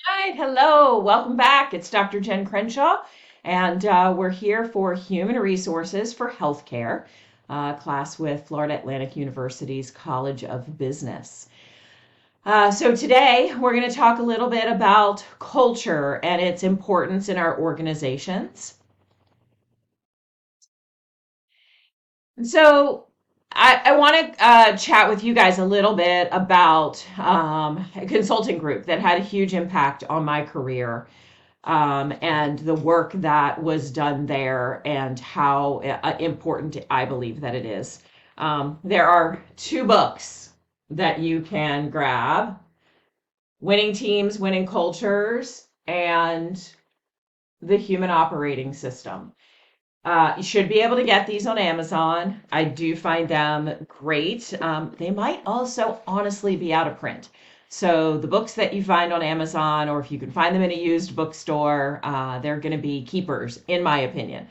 Right, hello, welcome back. It's Dr. Jen Crenshaw, and we're here for Human Resources for Healthcare, class with Florida Atlantic University's College of Business. So today we're going to talk a little bit about culture and its importance in our organizations. So I want to chat with you guys a little bit about a consulting group that had a huge impact on my career, and the work that was done there and how important I believe that it is. There are two books that you can grab: Winning Teams, Winning Cultures, and The Human Operating System. You should be able to get these on Amazon. I do find them great. They might also honestly be out of print. So the books that you find on Amazon, or if you can find them in a used bookstore, they're going to be keepers, in my opinion.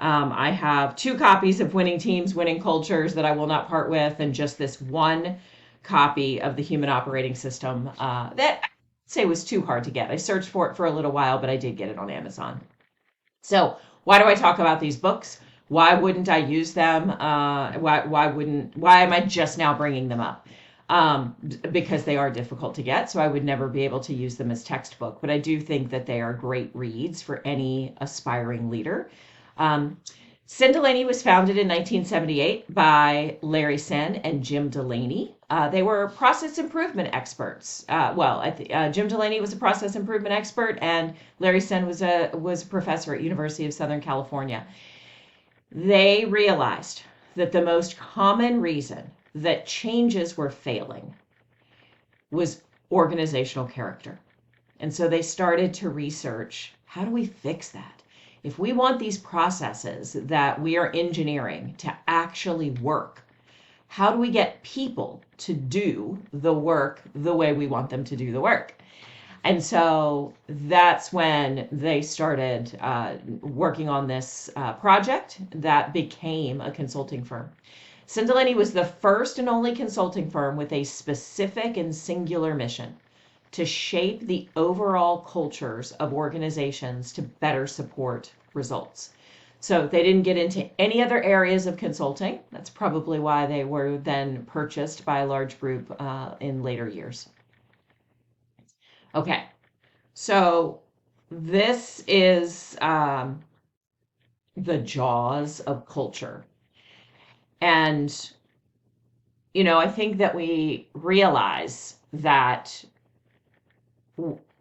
I have two copies of Winning Teams, Winning Cultures that I will not part with, and just this one copy of the Human Operating System that I'd say was too hard to get. I searched for it for a little while, but I did get it on Amazon. So, why do I talk about these books? Why wouldn't I use them? Why am I just now bringing them up? Because they are difficult to get, so I would never be able to use them as textbook. But I do think that they are great reads for any aspiring leader. Um, Sin Delaney was founded in 1978 by Larry Sen and Jim Delaney. They were process improvement experts. Jim Delaney was a process improvement expert, and Larry Sen was a professor at University of Southern California. They realized that the most common reason that changes were failing was organizational character. And so they started to research, how do we fix that? If we want these processes that we are engineering to actually work, how do we get people to do the work the way we want them to do the work? And so that's when they started working on this project that became a consulting firm. Cindelini was the first and only consulting firm with a specific and singular mission to shape the overall cultures of organizations to better support results. So they didn't get into any other areas of consulting. That's probably why they were then purchased by a large group in later years. Okay, so this is the jaws of culture. And, I think that we realize that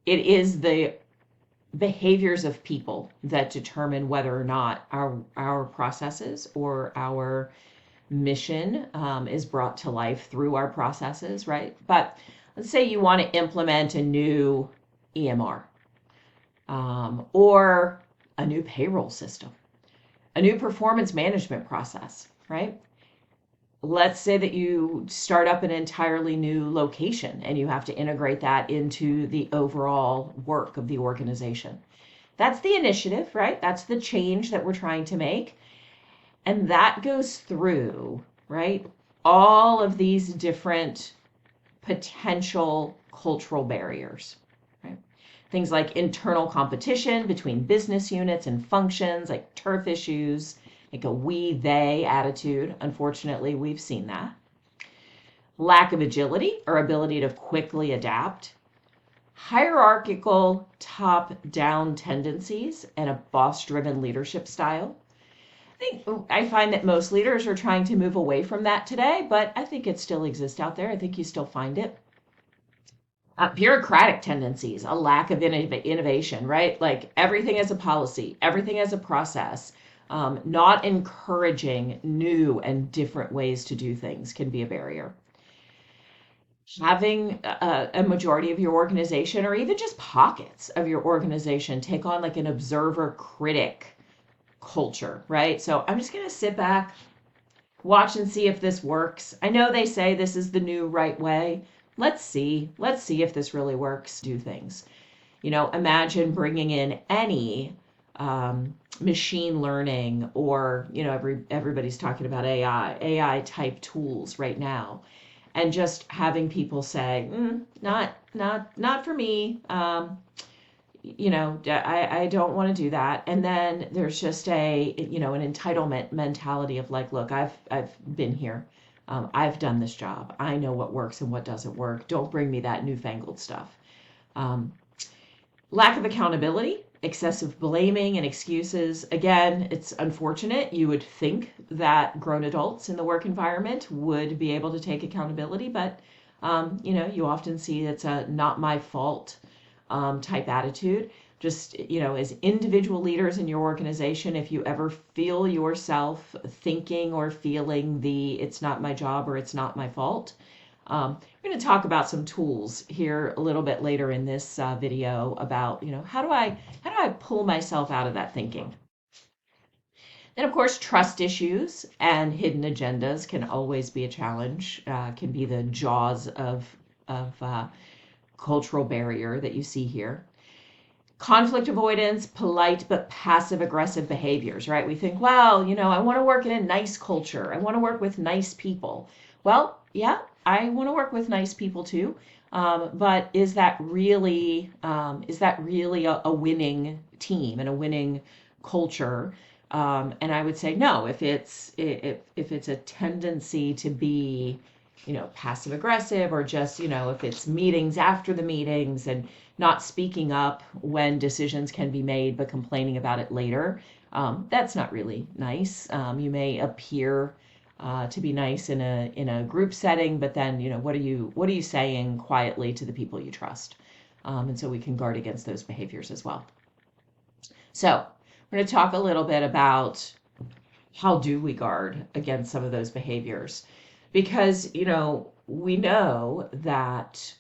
it is the behaviors of people that determine whether or not our processes or our mission is brought to life through our processes, right? But let's say you want to implement a new EMR, or a new payroll system, a new performance management process, right? Let's say that you start up an entirely new location and you have to integrate that into the overall work of the organization. That's the initiative, right? That's the change that we're trying to make. And that goes through, right, all of these different potential cultural barriers, right? Things like internal competition between business units and functions, like turf issues, like a we they attitude. Unfortunately, we've seen that. Lack of agility or ability to quickly adapt. Hierarchical top down tendencies and a boss driven leadership style. I find that most leaders are trying to move away from that today, but I think it still exists out there. I think you still find it. Bureaucratic tendencies, a lack of innovation, right? Like everything as a policy, everything as a process, not encouraging new and different ways to do things can be a barrier. Having a majority of your organization, or even just pockets of your organization, take on like an observer critic culture, right? So I'm just going to sit back, watch and see if this works. I know they say this is the new right way. Let's see. Let's see if this really works. Do things. Imagine bringing in any machine learning, or everybody's talking about AI type tools right now, and just having people say, not for me. I don't want to do that. And then there's just an entitlement mentality of like, look, I've been here. I've done this job. I know what works and what doesn't work. Don't bring me that newfangled stuff. Um, Lack of accountability, excessive blaming and excuses. Again, it's unfortunate. You would think that grown adults in the work environment would be able to take accountability, but you often see it's a not my fault type attitude. Just, as individual leaders in your organization, if you ever feel yourself thinking or feeling it's not my job or it's not my fault, we're going to talk about some tools here a little bit later in this video about, how do I pull myself out of that thinking? Then, of course, trust issues and hidden agendas can always be a challenge, can be the jaws of cultural barrier that you see here. Conflict avoidance, polite but passive aggressive behaviors, right? We think, well, I want to work in a nice culture. I want to work with nice people. Well, yeah, I want to work with nice people too. But is that really a winning team and a winning culture? And I would say no. If it's a tendency to be, passive aggressive, or just, if it's meetings after the meetings and not speaking up when decisions can be made, but complaining about it later, that's not really nice. You may appear to be nice in a group setting, but then, what are you saying quietly to the people you trust? And so we can guard against those behaviors as well. So we're going to talk a little bit about how do we guard against some of those behaviors, because we know that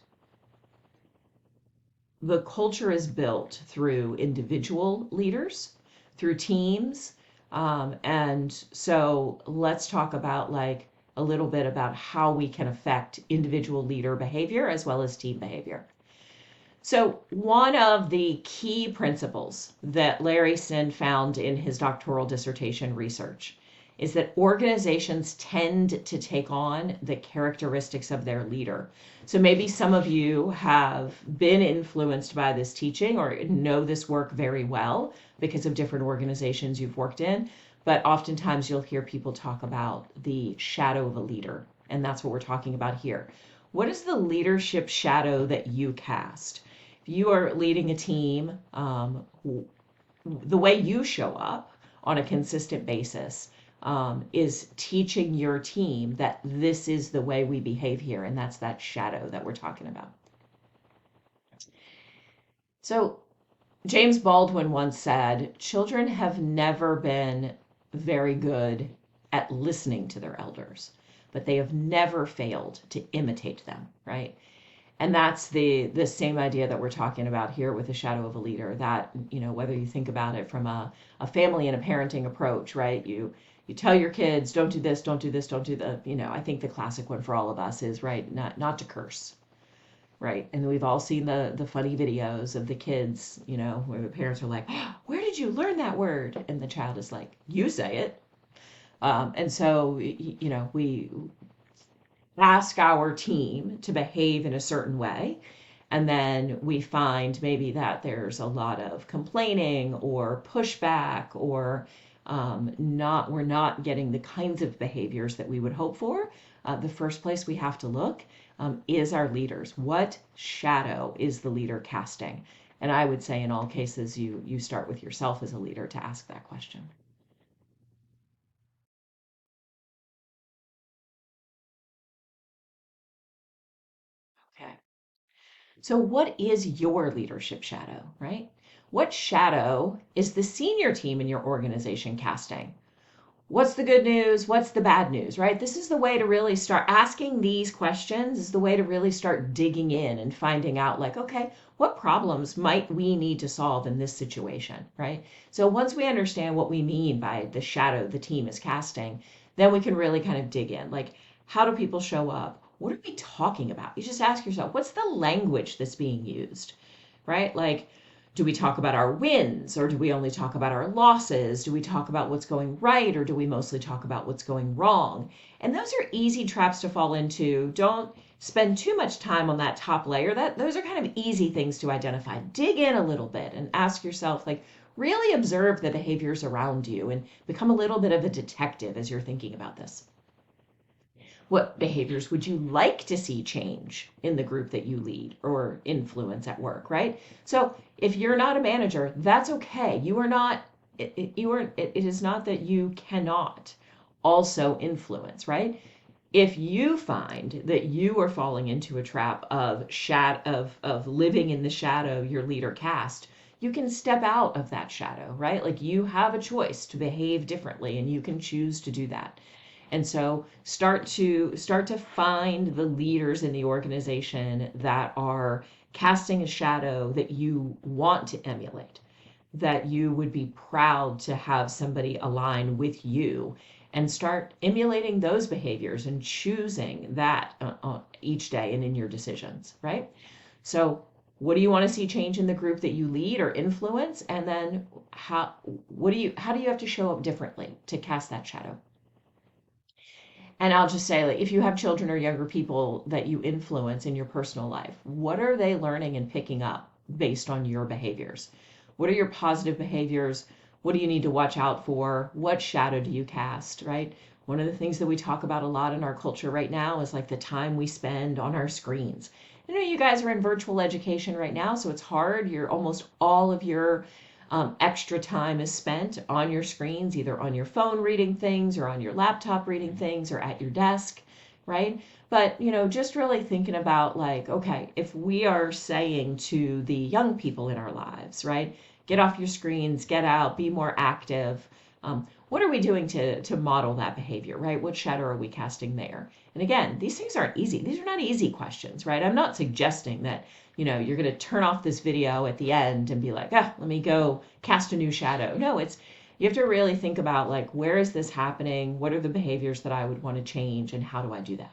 the culture is built through individual leaders, through teams. And so let's talk about a little bit about how we can affect individual leader behavior as well as team behavior. So one of the key principles that Larry Sinn found in his doctoral dissertation research is that organizations tend to take on the characteristics of their leader. So maybe some of you have been influenced by this teaching or know this work very well because of different organizations you've worked in, but oftentimes you'll hear people talk about the shadow of a leader, and that's what we're talking about here. What is the leadership shadow that you cast? If you are leading a team, the way you show up on a consistent basis is teaching your team that this is the way we behave here, and that's that shadow that we're talking about. So James Baldwin once said, children have never been very good at listening to their elders, but they have never failed to imitate them, right? And that's the same idea that we're talking about here with the shadow of a leader, that, whether you think about it from a family and a parenting approach, right? You tell your kids, don't do this, don't do this, don't do the, I think the classic one for all of us is, right, not to curse, right? And we've all seen the funny videos of the kids, where the parents are like, where did you learn that word? And the child is like, you say it. And so, we ask our team to behave in a certain way, and then we find maybe that there's a lot of complaining or pushback, or we're not getting the kinds of behaviors that we would hope for. The first place we have to look is our leaders. What shadow is the leader casting? And I would say in all cases, you start with yourself as a leader to ask that question. Okay. So what is your leadership shadow, right? What shadow is the senior team in your organization casting? What's the good news? What's the bad news, right? This is the way to really start asking these questions, is the way to really start digging in and finding out okay, what problems might we need to solve in this situation, right? So once we understand what we mean by the shadow the team is casting, then we can really kind of dig in. How do people show up? What are we talking about? You just ask yourself, what's the language that's being used, right? Do we talk about our wins, or do we only talk about our losses? Do we talk about what's going right, or do we mostly talk about what's going wrong? And those are easy traps to fall into. Don't spend too much time on that top layer. Those are kind of easy things to identify. Dig in a little bit and ask yourself, like, really observe the behaviors around you and become a little bit of a detective as you're thinking about this. What behaviors would you like to see change in the group that you lead or influence at work, right? So if you're not a manager, that's okay. You are not, it is not that you cannot also influence, right? If you find that you are falling into a trap of living in the shadow your leader cast, you can step out of that shadow, right? Like, you have a choice to behave differently, and you can choose to do that. And so start to find the leaders in the organization that are casting a shadow that you want to emulate, that you would be proud to have somebody align with you, and start emulating those behaviors and choosing that each day and in your decisions, right? So what do you want to see change in the group that you lead or influence? And then how do you have to show up differently to cast that shadow? And I'll just say, like, if you have children or younger people that you influence in your personal life, what are they learning and picking up based on your behaviors? What are your positive behaviors? What do you need to watch out for? What shadow do you cast, right? One of the things that we talk about a lot in our culture right now is like the time we spend on our screens. You guys are in virtual education right now, so it's hard. You're almost all of your extra time is spent on your screens, either on your phone reading things or on your laptop reading things or at your desk, right? But, just really thinking about, like, okay, if we are saying to the young people in our lives, right, get off your screens, get out, be more active. What are we doing to model that behavior, right? What shadow are we casting there? And again, these things aren't easy. These are not easy questions, right? I'm not suggesting that, you're going to turn off this video at the end and be like, let me go cast a new shadow. No, you have to really think about, like, where is this happening? What are the behaviors that I would want to change, and how do I do that?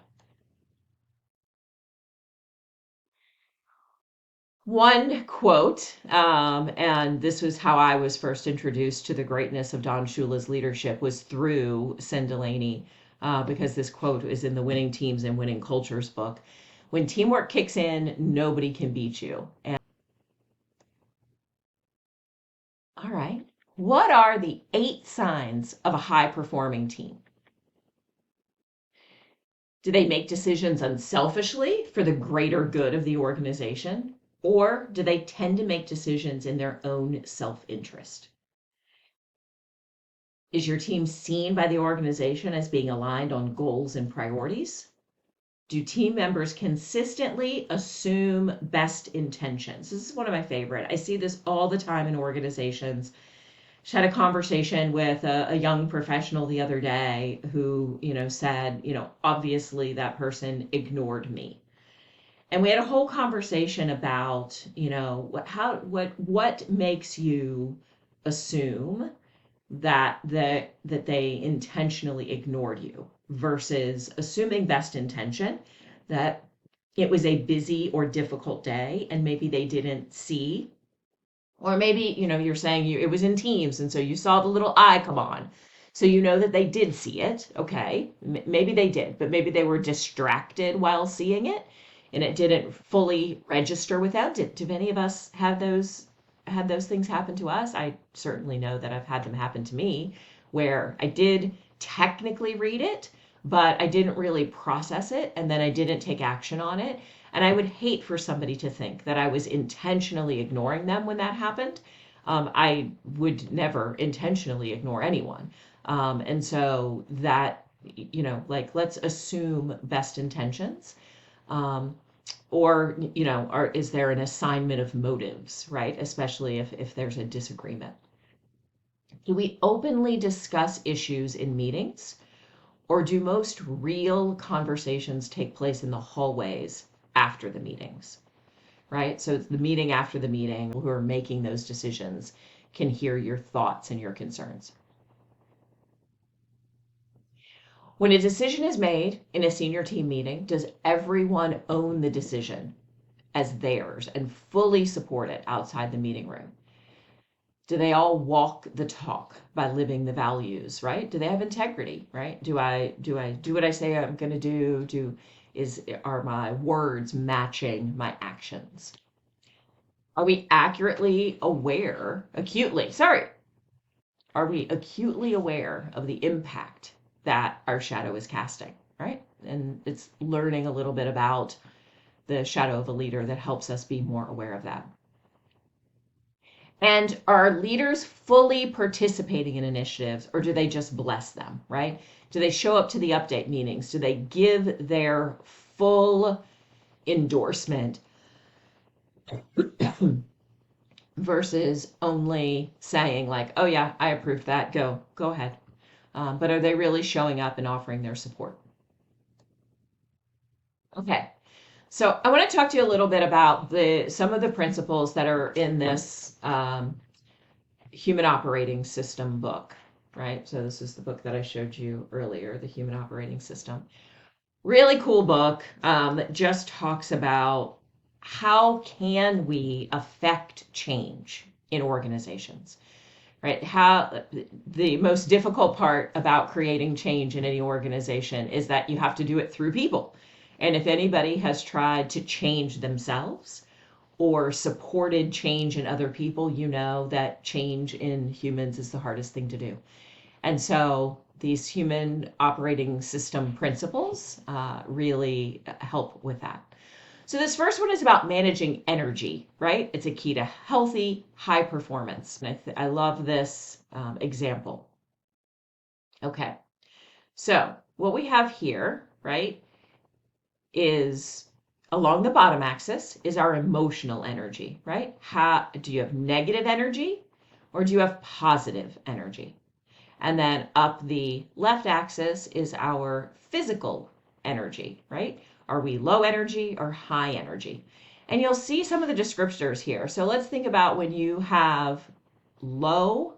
One quote, and this was how I was first introduced to the greatness of Don Shula's leadership, was through Sid Delaney, because this quote is in the Winning Teams and Winning Cultures book. When teamwork kicks in, nobody can beat you. And all right, what are the 8 signs of a high performing team? Do they make decisions unselfishly for the greater good of the organization? Or do they tend to make decisions in their own self interest? Is your team seen by the organization as being aligned on goals and priorities? Do team members consistently assume best intentions? This is one of my favorite. I see this all the time in organizations. Just had a conversation with a young professional the other day who, said, obviously that person ignored me. And we had a whole conversation about, what makes you assume that they intentionally ignored you versus assuming best intention, that it was a busy or difficult day and maybe they didn't see, or maybe, you're saying it was in Teams, and so you saw the little eye come on. So that they did see it. Okay. Maybe they did, but maybe they were distracted while seeing it and it didn't fully register without it. Do any of us have had those things happen to us? I certainly know that I've had them happen to me, where I did technically read it, but I didn't really process it, and then I didn't take action on it. And I would hate for somebody to think that I was intentionally ignoring them when that happened. I would never intentionally ignore anyone. And so that, like, let's assume best intentions. Or, is there an assignment of motives, right? Especially if there's a disagreement. Do we openly discuss issues in meetings? Or do most real conversations take place in the hallways after the meetings, right? So it's the meeting after the meeting, who are making those decisions can hear your thoughts and your concerns. When a decision is made in a senior team meeting, does everyone own the decision? as theirs and fully support it outside the meeting room? Do they all walk the talk by living the values, right? Do they have integrity, right? Do I do what I say I'm going to do? Are my words matching my actions? Are we acutely aware of the impact that our shadow is casting, right? And it's learning a little bit about the shadow of a leader that helps us be more aware of that. And are leaders fully participating in initiatives, or do they just bless them, right? Do they show up to the update meetings? Do they give their full endorsement versus only saying like, "Oh yeah, I approved that. Go ahead." But are they really showing up and offering their support? Okay, so I want to talk to you a little bit about some of the principles that are in this human operating system book, right? So this is the book that I showed you earlier, the human operating system. Really cool book that just talks about how can we affect change in organizations, right? How the most difficult part about creating change in any organization is that you have to do it through people. And if anybody has tried to change themselves or supported change in other people, you know that change in humans is the hardest thing to do. And so these human operating system principles really help with that. So this first one is about managing energy, right? It's a key to healthy, high performance. And I love this example. Okay, so what we have here, right, is along the bottom axis is our emotional energy, right? How do you have negative energy or do you have positive energy? And then up the left axis is our physical energy, right? Are we low energy or high energy? And you'll see some of the descriptors here. So let's think about when you have low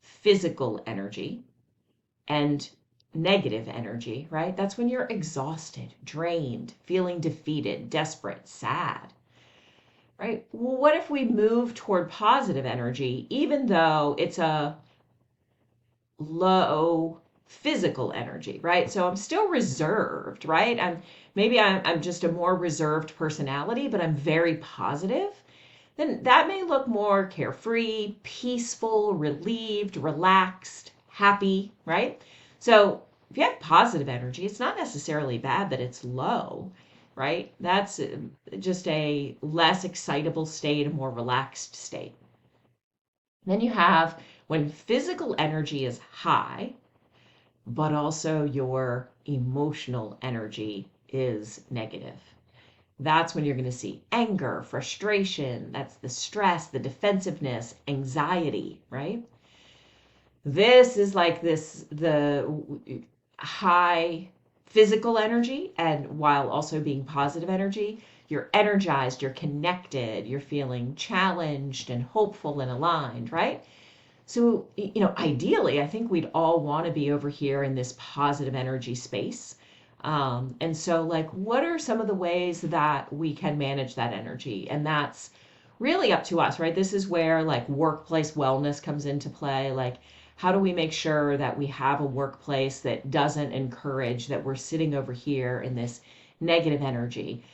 physical energy and negative energy, right? That's when you're exhausted, drained, feeling defeated, desperate, sad, right? Well, what if we move toward positive energy, even though it's a low physical energy, right? So I'm still reserved, right? I'm just a more reserved personality, but I'm very positive. Then that may look more carefree, peaceful, relieved, relaxed, happy, right? So if you have positive energy, it's not necessarily bad that it's low, right? That's just a less excitable state, a more relaxed state. Then you have when physical energy is high, but also your emotional energy is negative. That's when you're going to see anger, frustration, that's the stress, the defensiveness, anxiety, right? This is like the high physical energy, and while also being positive energy, you're energized, you're connected, you're feeling challenged and hopeful and aligned, right? So, ideally, I think we'd all want to be over here in this positive energy space. And so, like, what are some of the ways that we can manage that energy? And that's really up to us, right? This is where like workplace wellness comes into play. Like, how do we make sure that we have a workplace that doesn't encourage that we're sitting over here in this negative energy?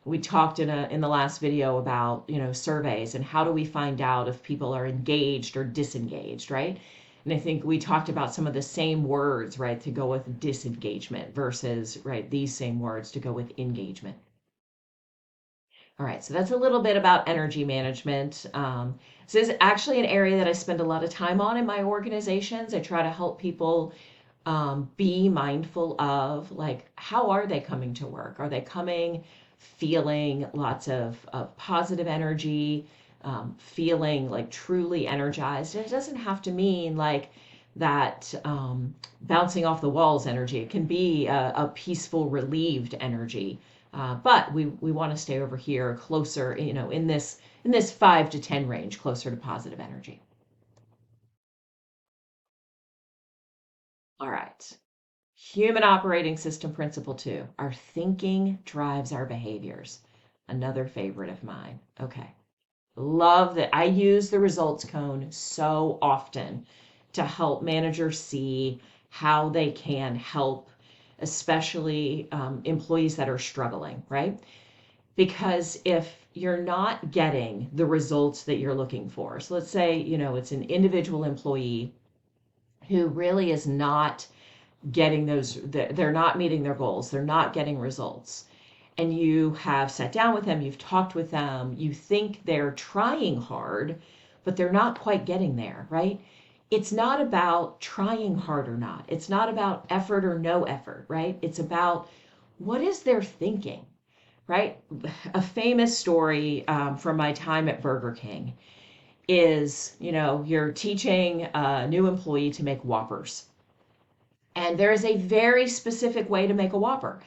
We talked in the last video about surveys and how do we find out if people are engaged or disengaged, right? And I think we talked about some of the same words, right, to go with disengagement versus right these same words to go with engagement. All right, so that's a little bit about energy management. So this is actually an area that I spend a lot of time on in my organizations. I try to help people be mindful of like how are they coming to work? Are they coming feeling lots of positive energy, feeling like truly energized? And it doesn't have to mean like that bouncing off the walls energy. It can be a peaceful, relieved energy. But we want to stay over here closer, in this 5 to 10 range, closer to positive energy. All right. Human operating system principle 2. Our thinking drives our behaviors. Another favorite of mine. Okay. Love that. I use the results cone so often to help managers see how they can help, especially employees that are struggling, right? Because if you're not getting the results that you're looking for, so let's say, it's an individual employee who really is not getting they're not meeting their goals, they're not getting results. And you have sat down with them, you've talked with them, you think they're trying hard, but they're not quite getting there, right? It's not about trying hard or not. It's not about effort or no effort, right? It's about what is their thinking, right? A famous story from my time at Burger King is, you're teaching a new employee to make Whoppers. And there is a very specific way to make a Whopper.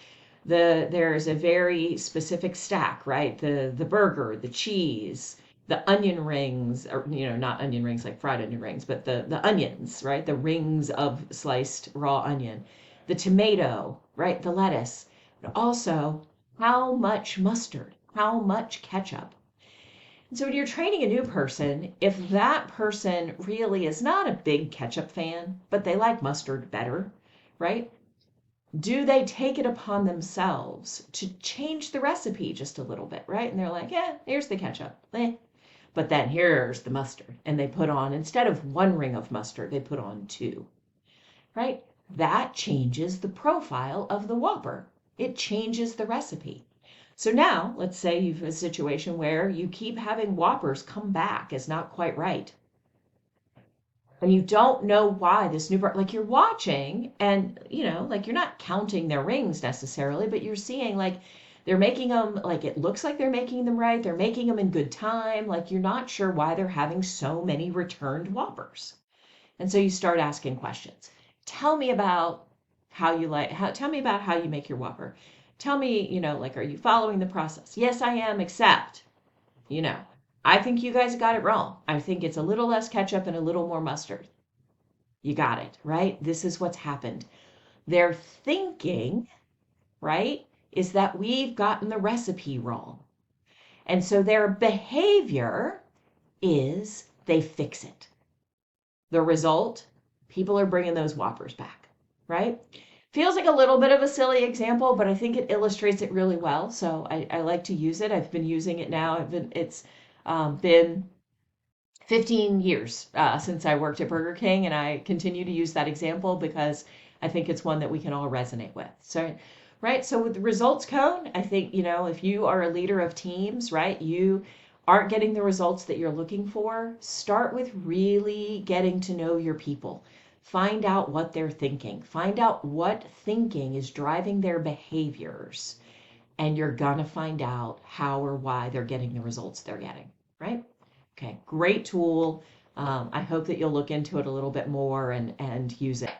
There's a very specific stack, right? The burger, the cheese, the onion rings, or not onion rings like fried onion rings, but the onions, right? The rings of sliced raw onion, the tomato, right? The lettuce, but also how much mustard, how much ketchup. And so when you're training a new person, if that person really is not a big ketchup fan, but they like mustard better, right? Do they take it upon themselves to change the recipe just a little bit, right? And they're like, yeah, here's the ketchup. But then here's the mustard. And they put on, instead of one ring of mustard, they put on two, right? That changes the profile of the Whopper. It changes the recipe. So now, let's say you've a situation where you keep having Whoppers come back as not quite right. And you don't know why this new like you're watching and like you're not counting their rings necessarily, but you're seeing like they're making them, like it looks like they're making them right, they're making them in good time, like you're not sure why they're having so many returned Whoppers. And so you start asking questions. Tell me about tell me about how you make your Whopper. Tell me, like, are you following the process? Yes, I am, except, you know, I think you guys got it wrong. I think it's a little less ketchup and a little more mustard. You got it, right? This is what's happened. Their thinking, right, is that we've gotten the recipe wrong. And so their behavior is they fix it. The result, people are bringing those Whoppers back, right? Feels like a little bit of a silly example, but I think it illustrates it really well. So I like to use it. I've been using it now. It's been 15 years since I worked at Burger King, and I continue to use that example because I think it's one that we can all resonate with. So, right. So with the results cone, I think, if you are a leader of teams, right, you aren't getting the results that you're looking for, start with really getting to know your people. Find out what they're thinking. Find out what thinking is driving their behaviors. And you're going to find out how or why they're getting the results they're getting, right? Okay, great tool. I hope that you'll look into it a little bit more and use it.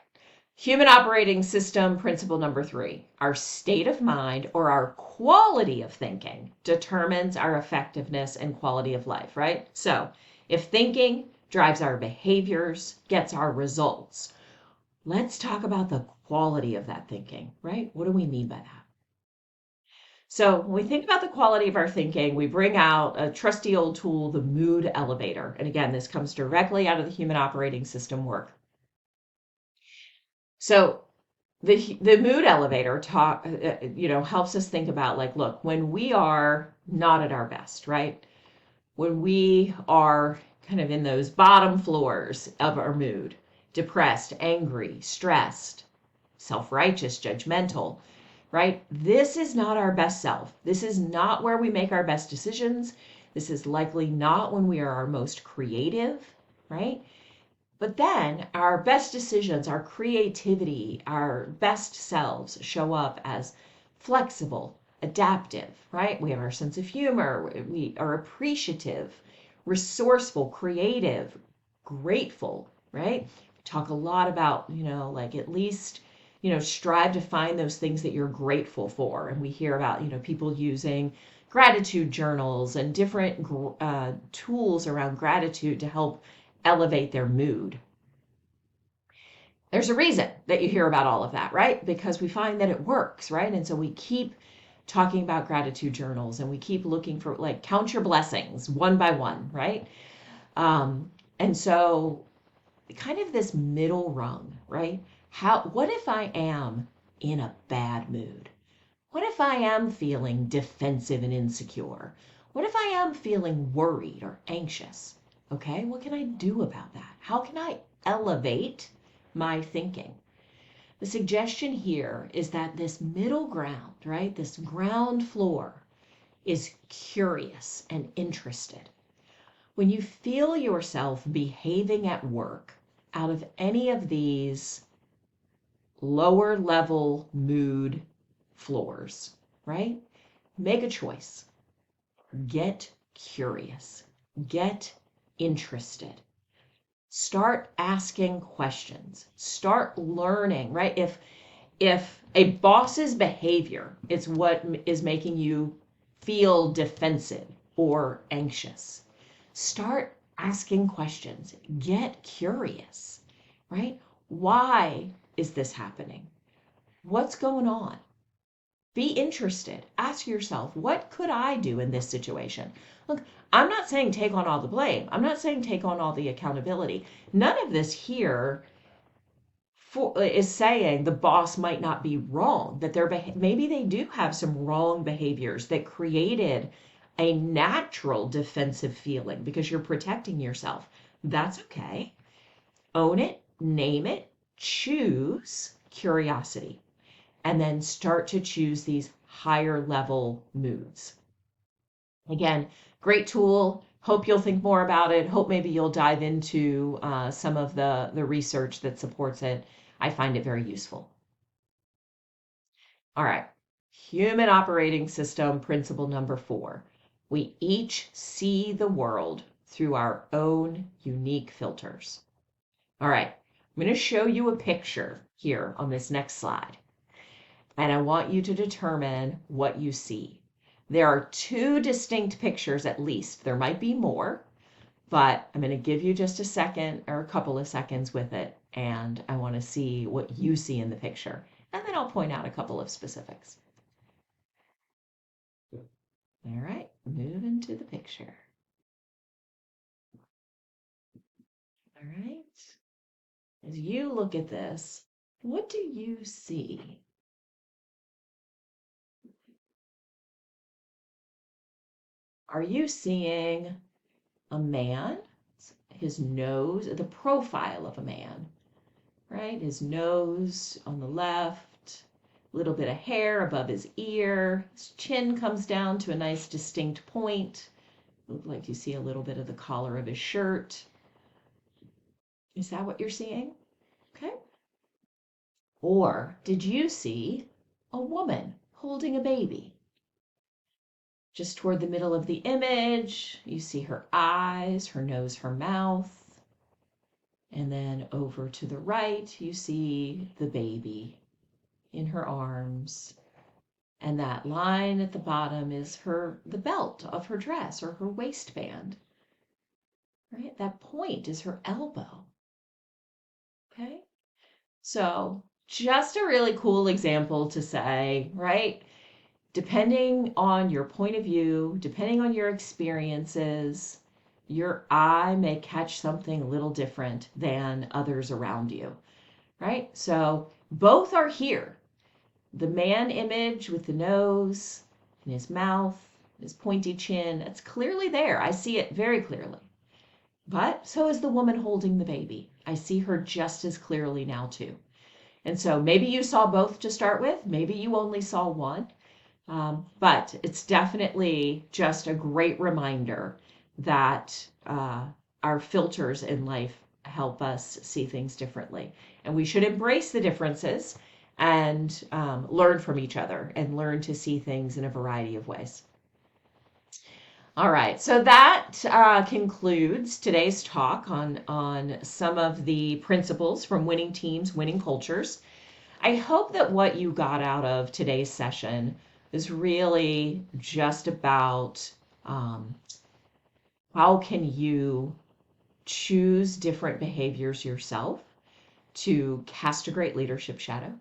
Human operating system principle number 3. Our state of mind or our quality of thinking determines our effectiveness and quality of life, right? So if thinking drives our behaviors, gets our results, let's talk about the quality of that thinking, right? What do we mean by that? So when we think about the quality of our thinking, we bring out a trusty old tool, the mood elevator. And again, this comes directly out of the human operating system work. So the mood elevator helps us think about, like, look, when we are not at our best, right? When we are kind of in those bottom floors of our mood, depressed, angry, stressed, self-righteous, judgmental, right? This is not our best self. This is not where we make our best decisions. This is likely not when we are our most creative, right? But then our best decisions, our creativity, our best selves show up as flexible, adaptive, right? We have our sense of humor. We are appreciative, resourceful, creative, grateful, right? We talk a lot about, like at least strive to find those things that you're grateful for. And we hear about, people using gratitude journals and different tools around gratitude to help elevate their mood. There's a reason that you hear about all of that, right? Because we find that it works, right? And so we keep talking about gratitude journals, and we keep looking for like count your blessings one by one, right? And so kind of this middle rung, right? What if I am in a bad mood? What if I am feeling defensive and insecure? What if I am feeling worried or anxious? Okay, what can I do about that? How can I elevate my thinking? The suggestion here is that this middle ground, right, this ground floor is curious and interested. When you feel yourself behaving at work out of any of these lower level mood floors, right? Make a choice. Get curious. Get interested. Start asking questions. Start learning, right? If a boss's behavior is what is making you feel defensive or anxious, start asking questions. Get curious, right? Why is this happening? What's going on? Be interested. Ask yourself, what could I do in this situation? Look, I'm not saying take on all the blame. I'm not saying take on all the accountability. None of this here is saying the boss might not be wrong, that maybe they do have some wrong behaviors that created a natural defensive feeling because you're protecting yourself. That's okay. Own it, name it, choose curiosity, and then start to choose these higher level moods. Again, great tool. Hope you'll think more about it. Hope maybe you'll dive into some of the research that supports it. I find it very useful. All right. Human operating system principle number 4. We each see the world through our own unique filters. All right. I'm going to show you a picture here on this next slide. And I want you to determine what you see. There are 2 distinct pictures at least. There might be more, but I'm going to give you just a second or a couple of seconds with it, and I want to see what you see in the picture. And then I'll point out a couple of specifics. All right, move into the picture. All right. As you look at this, what do you see? Are you seeing a man, his nose, the profile of a man, right? His nose on the left, a little bit of hair above his ear, his chin comes down to a nice distinct point. Look like you see a little bit of the collar of his shirt. Is that what you're seeing? Okay. Or did you see a woman holding a baby? Just toward the middle of the image, you see her eyes, her nose, her mouth. And then over to the right, you see the baby in her arms. And that line at the bottom is the belt of her dress or her waistband. Right? That point is her elbow. Okay? So, just a really cool example to say, right? Depending on your point of view, depending on your experiences, your eye may catch something a little different than others around you, right? So both are here. The man image with the nose and his mouth, his pointy chin, it's clearly there. I see it very clearly. But so is the woman holding the baby. I see her just as clearly now too. And so maybe you saw both to start with. Maybe you only saw one. But it's definitely just a great reminder that our filters in life help us see things differently. And we should embrace the differences and learn from each other and learn to see things in a variety of ways. All right, so that concludes today's talk on some of the principles from Winning Teams, Winning Cultures. I hope that what you got out of today's session is really just about how can you choose different behaviors yourself to cast a great leadership shadow.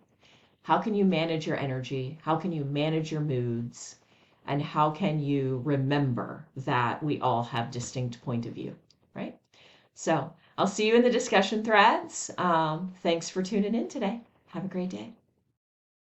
How can you manage your energy? How can you manage your moods? And how can you remember that we all have distinct point of view, right? So I'll see you in the discussion threads. Thanks for tuning in today. Have a great day.